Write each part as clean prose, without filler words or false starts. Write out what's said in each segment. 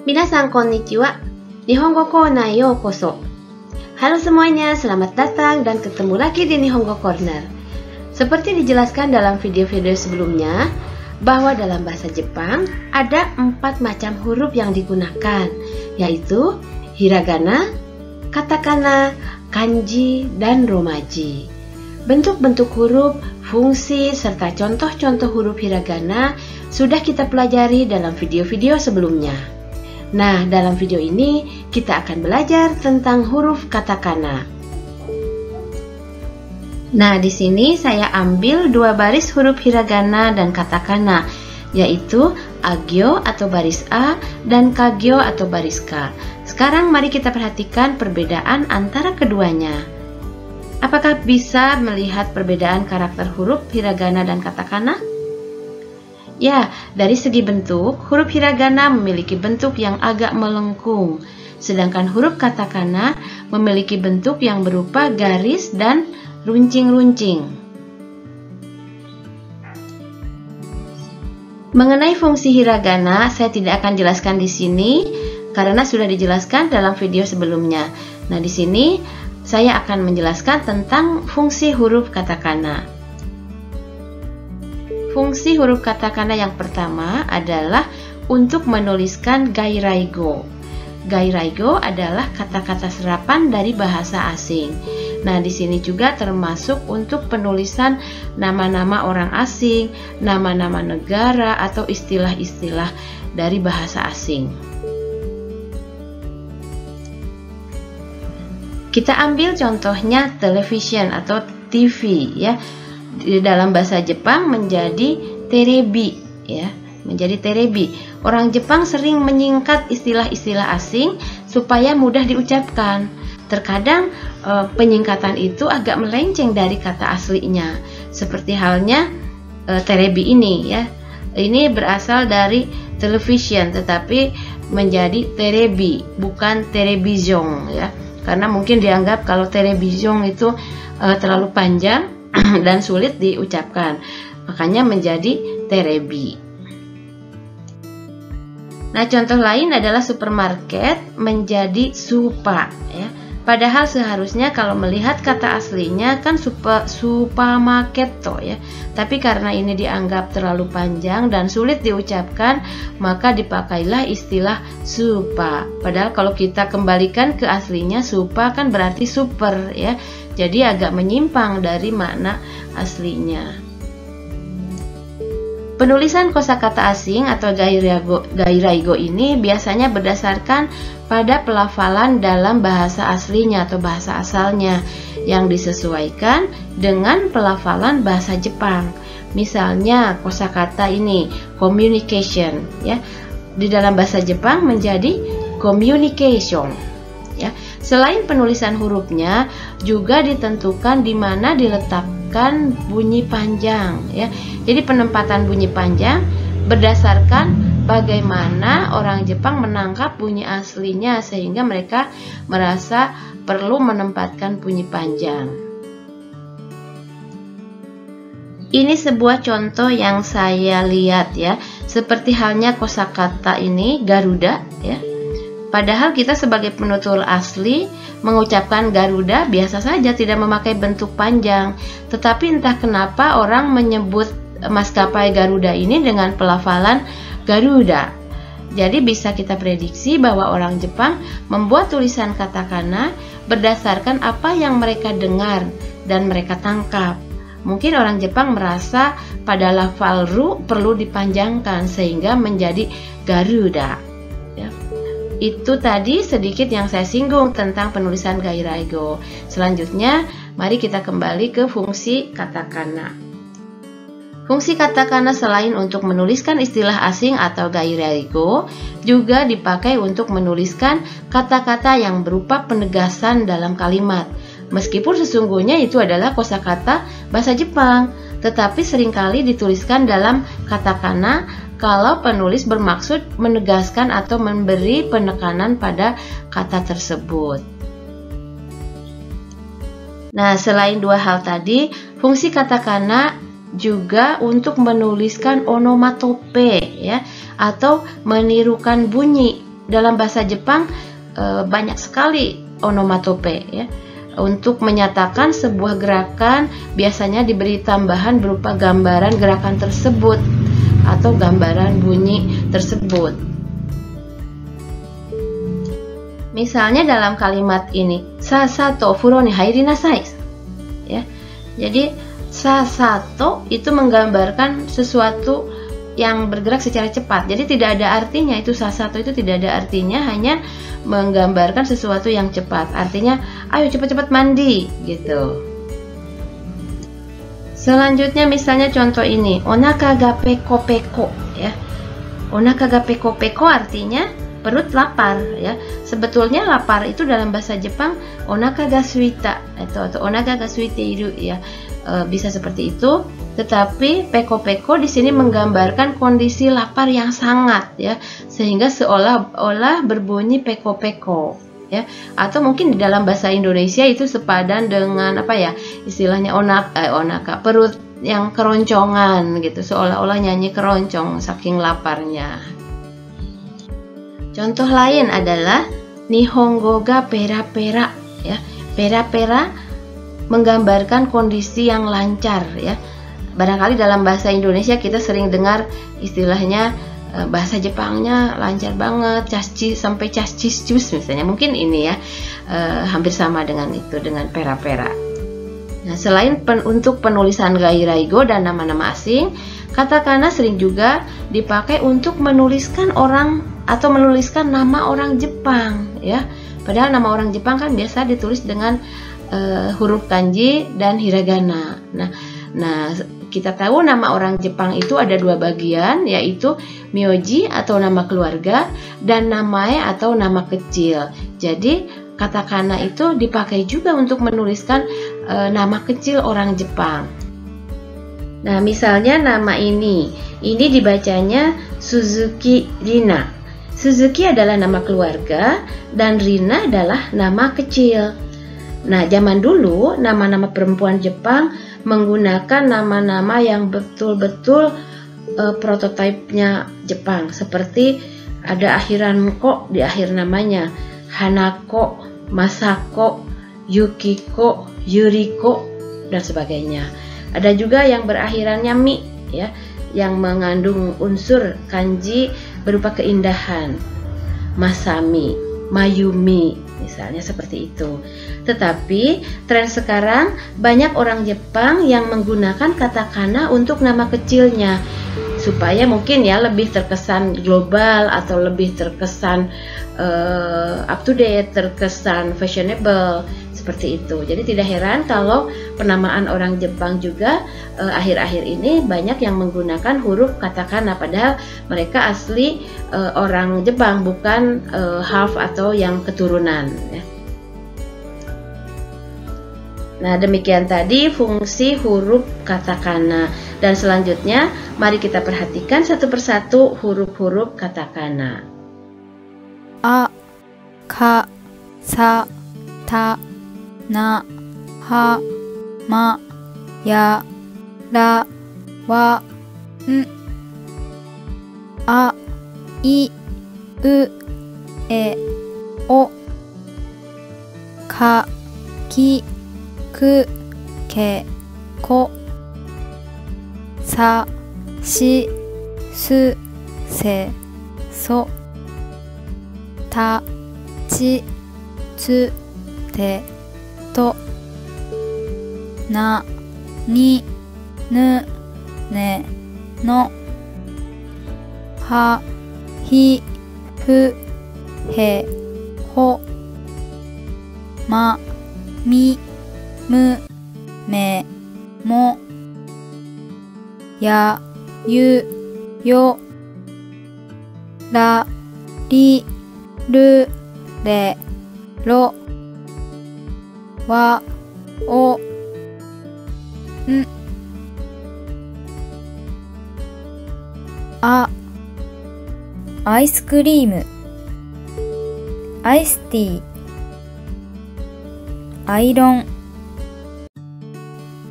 Minasan konnichiwa, Nihongo Corner yokoso. Halo semuanya, selamat datang dan ketemu lagi di Nihongo Corner. Seperti dijelaskan dalam video-video sebelumnya, bahwa dalam bahasa Jepang ada 4 macam huruf yang digunakan, yaitu hiragana, katakana, kanji, dan romaji. Bentuk-bentuk huruf, fungsi, serta contoh-contoh huruf hiragana sudah kita pelajari dalam video-video sebelumnya. Nah, dalam video ini kita akan belajar tentang huruf katakana. Nah, di sini saya ambil 2 baris huruf hiragana dan katakana, yaitu agyo atau baris A dan kagyo atau baris K. Sekarang mari kita perhatikan perbedaan antara keduanya. Apakah bisa melihat perbedaan karakter huruf hiragana dan katakana? Ya, dari segi bentuk, huruf hiragana memiliki bentuk yang agak melengkung, sedangkan huruf katakana memiliki bentuk yang berupa garis dan runcing-runcing. Mengenai fungsi hiragana, saya tidak akan jelaskan di sini karena sudah dijelaskan dalam video sebelumnya. Nah, di sini saya akan menjelaskan tentang fungsi huruf katakana. Fungsi huruf katakana yang pertama adalah untuk menuliskan gairaigo. Gairaigo adalah kata-kata serapan dari bahasa asing. Nah, di sini juga termasuk untuk penulisan nama-nama orang asing, nama-nama negara, atau istilah-istilah dari bahasa asing. Kita ambil contohnya television atau TV ya. Di dalam bahasa Jepang menjadi terebi ya, menjadi terebi. Orang Jepang sering menyingkat istilah-istilah asing supaya mudah diucapkan. Terkadang penyingkatan itu agak melenceng dari kata aslinya. Seperti halnya terebi ini ya. Ini berasal dari television tetapi menjadi terebi, bukan television ya. Karena mungkin dianggap kalau television itu terlalu panjang dan sulit diucapkan, makanya menjadi terebi. Nah, contoh lain adalah supermarket menjadi supa ya. Padahal seharusnya kalau melihat kata aslinya kan supamaketo ya. Tapi karena ini dianggap terlalu panjang dan sulit diucapkan, maka dipakailah istilah supa. Padahal kalau kita kembalikan ke aslinya, supa kan berarti super ya. Jadi agak menyimpang dari makna aslinya. Penulisan kosakata asing atau gairaigo ini biasanya berdasarkan pada pelafalan dalam bahasa aslinya atau bahasa asalnya yang disesuaikan dengan pelafalan bahasa Jepang. Misalnya kosakata ini communication ya. Di dalam bahasa Jepang menjadi communication ya. Selain penulisan hurufnya, juga ditentukan di mana diletakkan bunyi panjang ya. Jadi penempatan bunyi panjang berdasarkan bagaimana orang Jepang menangkap bunyi aslinya sehingga mereka merasa perlu menempatkan bunyi panjang. Ini sebuah contoh yang saya lihat ya, seperti halnya kosakata ini Garuda ya. Padahal kita sebagai penutur asli mengucapkan Garuda biasa saja, tidak memakai bentuk panjang. Tetapi entah kenapa orang menyebut maskapai Garuda ini dengan pelafalan Garuda. Jadi bisa kita prediksi bahwa orang Jepang membuat tulisan katakana berdasarkan apa yang mereka dengar dan mereka tangkap. Mungkin orang Jepang merasa pada lafal ru perlu dipanjangkan sehingga menjadi Garuda. Itu tadi sedikit yang saya singgung tentang penulisan gairaigo. Selanjutnya, mari kita kembali ke fungsi katakana. Fungsi katakana selain untuk menuliskan istilah asing atau gairaigo, juga dipakai untuk menuliskan kata-kata yang berupa penegasan dalam kalimat. Meskipun sesungguhnya itu adalah kosakata bahasa Jepang, tetapi seringkali dituliskan dalam katakana kalau penulis bermaksud menegaskan atau memberi penekanan pada kata tersebut. Nah, selain 2 hal tadi, fungsi katakana juga untuk menuliskan onomatope ya, atau menirukan bunyi dalam bahasa Jepang banyak sekali onomatope ya. Untuk menyatakan sebuah gerakan biasanya diberi tambahan berupa gambaran gerakan tersebut atau gambaran bunyi tersebut. Misalnya dalam kalimat ini, sasato furo ni hairi nasai. Ya. Jadi sasato itu menggambarkan sesuatu yang bergerak secara cepat. Jadi tidak ada artinya, itu sasato itu tidak ada artinya, hanya menggambarkan sesuatu yang cepat. Artinya, ayo cepat-cepat mandi gitu. Selanjutnya misalnya contoh ini, onaka ga peko-peko ya. Onaka ga peko-peko artinya perut lapar ya. Sebetulnya lapar itu dalam bahasa Jepang onaka ga suita atau onaka ga suiteiru ya. Bisa seperti itu. Tetapi peko-peko di sini menggambarkan kondisi lapar yang sangat ya, sehingga seolah-olah berbunyi peko-peko ya. Atau mungkin di dalam bahasa Indonesia itu sepadan dengan apa ya, istilahnya onaka, perut yang keroncongan gitu, seolah-olah nyanyi keroncong saking laparnya. Contoh lain adalah nihongo ga pera-pera ya. Pera-pera menggambarkan kondisi yang lancar ya. Barangkali dalam bahasa Indonesia kita sering dengar istilahnya bahasa Jepangnya lancar banget, sampai cascis misalnya. Mungkin ini ya hampir sama dengan itu, dengan pera-pera. Nah, selain untuk penulisan gairaigo dan nama-nama asing, katakana sering juga dipakai untuk menuliskan orang atau menuliskan nama orang Jepang ya. Padahal nama orang Jepang kan biasa ditulis dengan huruf kanji dan hiragana. Nah, kita tahu nama orang Jepang itu ada dua bagian, yaitu myoji atau nama keluarga dan namae atau nama kecil. Jadi katakana itu dipakai juga untuk menuliskan nama kecil orang Jepang. Nah, misalnya nama ini dibacanya Suzuki Rina. Suzuki adalah nama keluarga dan Rina adalah nama kecil. Nah, zaman dulu nama-nama perempuan Jepang menggunakan nama-nama yang betul-betul prototipenya Jepang, seperti ada akhiran ko di akhir namanya, Hanako, Masako, Yukiko, Yuriko dan sebagainya. Ada juga yang berakhirannya mi ya, yang mengandung unsur kanji berupa keindahan, Masami, Mayumi misalnya seperti itu. Tetapi tren sekarang banyak orang Jepang yang menggunakan katakana untuk nama kecilnya supaya mungkin ya lebih terkesan global atau lebih terkesan up to date, terkesan fashionable seperti itu. Jadi tidak heran kalau penamaan orang Jepang juga akhir-akhir ini banyak yang menggunakan huruf katakana, padahal mereka asli orang Jepang, bukan half atau yang keturunan ya. Nah, demikian tadi fungsi huruf katakana. Dan selanjutnya, mari kita perhatikan satu persatu huruf-huruf katakana. A, ka, sa, ta, na, ha, ma, ya, ra, wa, n. A, i, u, e, o. Ka, ki, ku, ke, ko. Sa, shi, su, se, so. Ta, chi, tsu, te, to. Na, ni, nu, ne, no. Ha, hi, fu, he, ho. Ma, mi, mu, me, mo. Ya, yu, yo. Ra, ri, ru, re, ro. Wa, o, n. A,アイスクリーム、アイスティー、アイロン。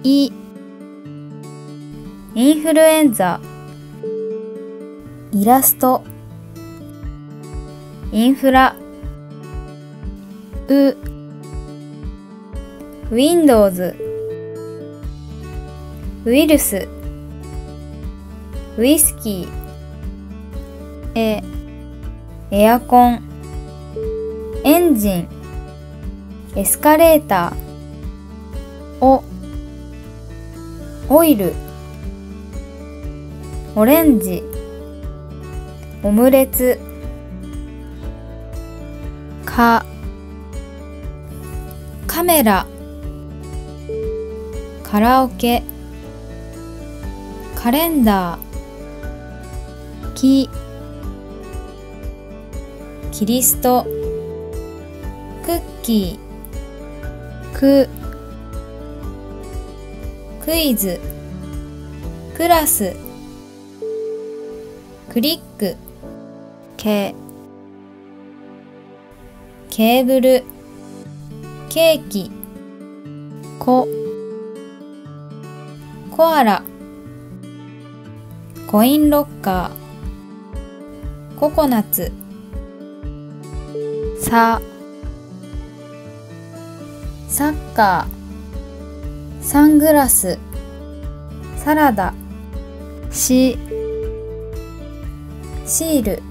インフルエンザ、イラスト。インフラ。Windows。ウイルス。ウイスキー。エアコン。エンジン。エスカレーター。オイル。オレンジ。オムレツ。カメラ。カラオケ。カレンダー。キリスト。クッキー。クイズ。クラス。クリック。ケーブル。ケーキ。コアラ。コインロッカー。ココナッツ。サッカー。サングラス。サラダ。シール。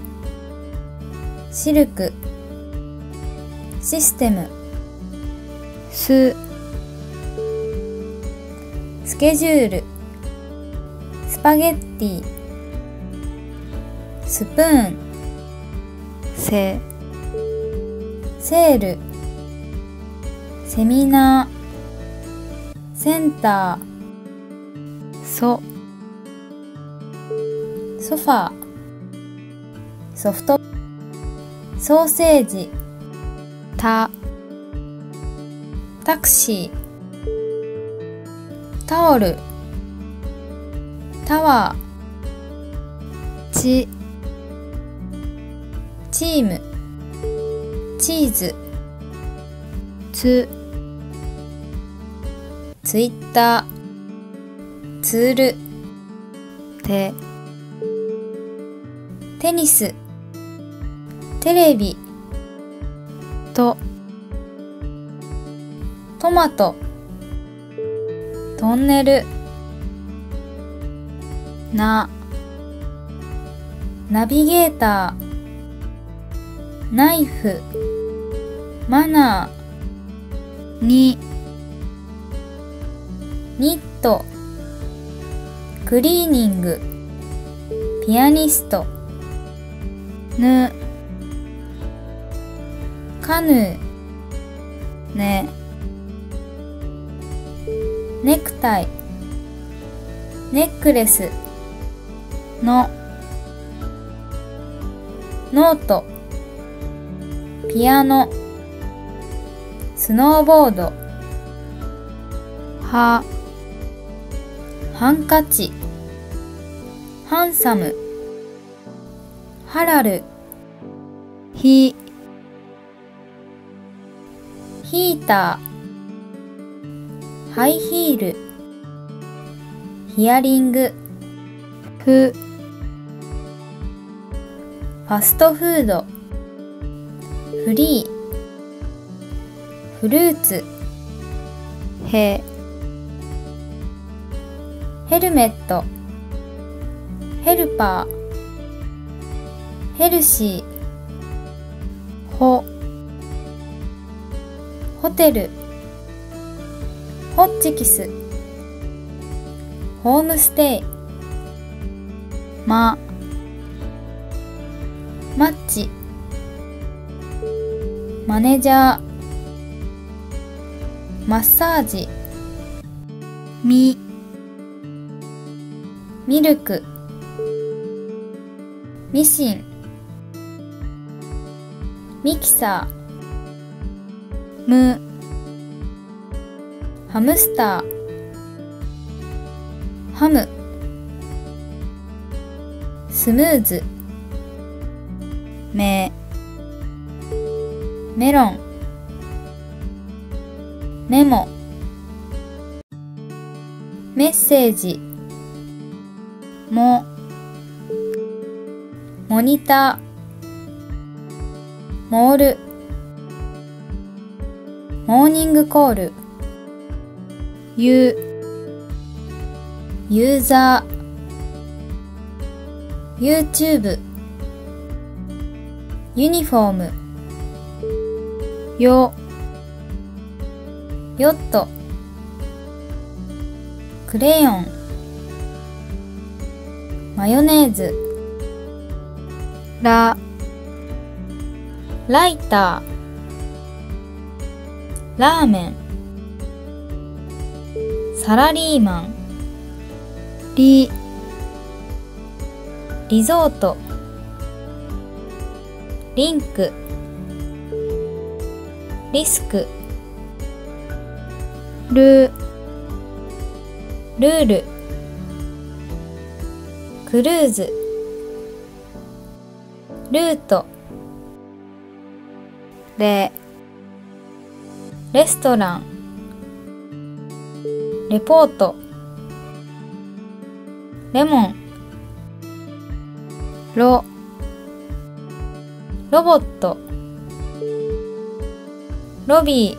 シルク。システム。スケジュール。スパゲッティ。スプーン。セール。セミナー。センター。ソファー。ソフト。ソーセージ。タクシー。タオル。タワー。チーム。チーズ。ツイッター。ツール。テニス。テレビ。トマト。トンネル。ナビゲーター。ナイフ。マナー。ニット。クリーニング。ピアニスト。カヌー。ネクタイ。ネックレス。ノート。ピアノ。スノーボード。ハンカチ。ハンサム。ハラル。ヒーター。ハイヒール。ヒアリング。ファストフード。フリー。フルーツ。ヘルメット。ヘルパー。ヘルシー。ホテル。ホッチキス。ホームステイ。マッチ。マネージャー。マッサージ。ミルク。ミシン。ミキサー。ハムスター。ハム。スムーズ。メロン。メモ。メッセージ。モニター。モール、モーニングコール、ユーザー、YouTube、ユニフォーム、ヨット、クレヨン、マヨネーズ、ライター、ラーメン、サラリーマン、リゾート、リンク、リスク、ルール、クルーズ、ルート、レストラン、レポート、レモン、ロボット、ロビー、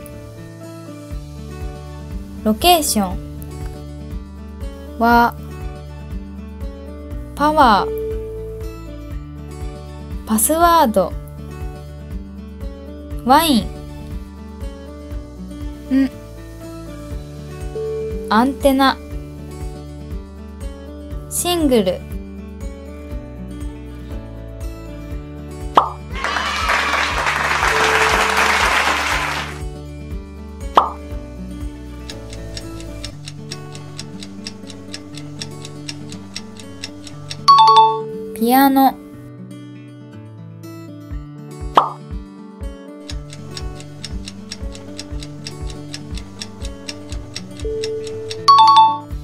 ロケーション、パワー、パスワード、ワイン、アンテナ、シングル。ピアノ、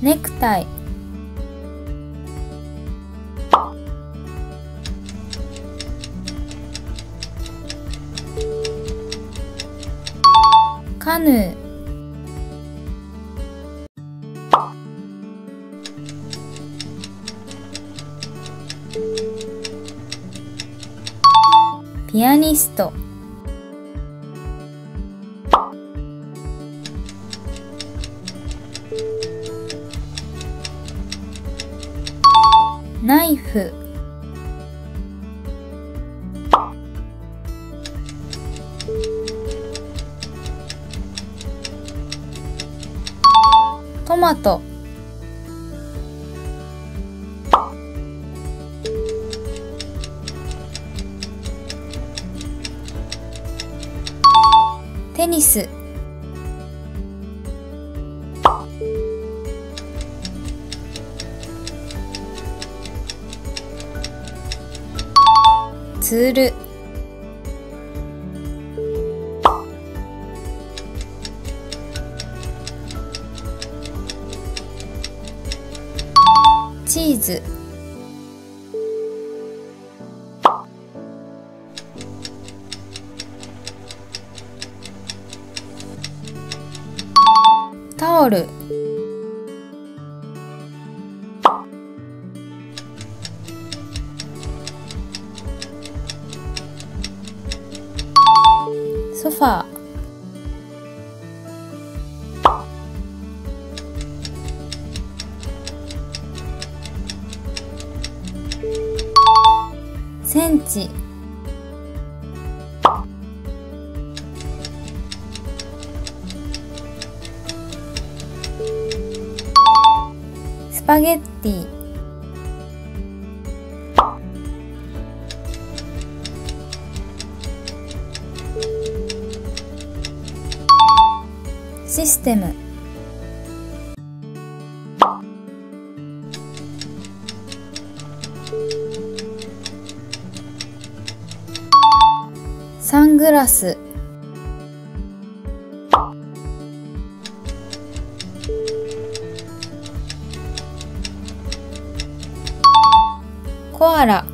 ネクタイ、カヌー、ピアニスト、ナイフ、トマト、テニス、ツール、チーズ、タオル、ソファー、センチ、スパゲッティ、システム、サングラス、コアラ、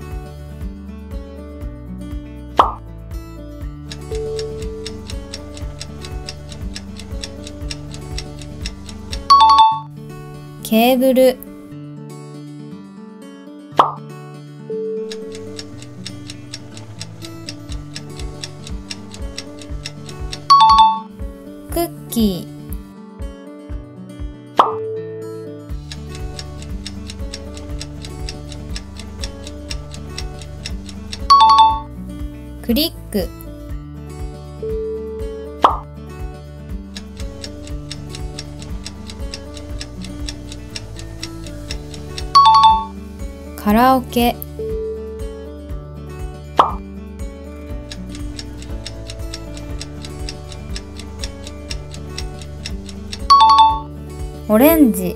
ケーブル、クリック、カラオケ、オレンジ、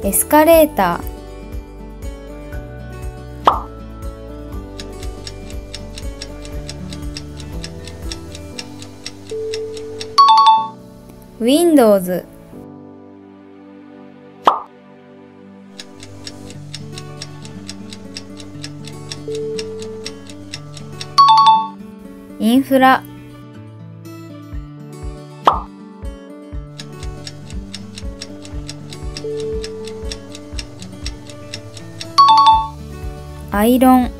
エスカレーター、Windows、インフラ、アイロン、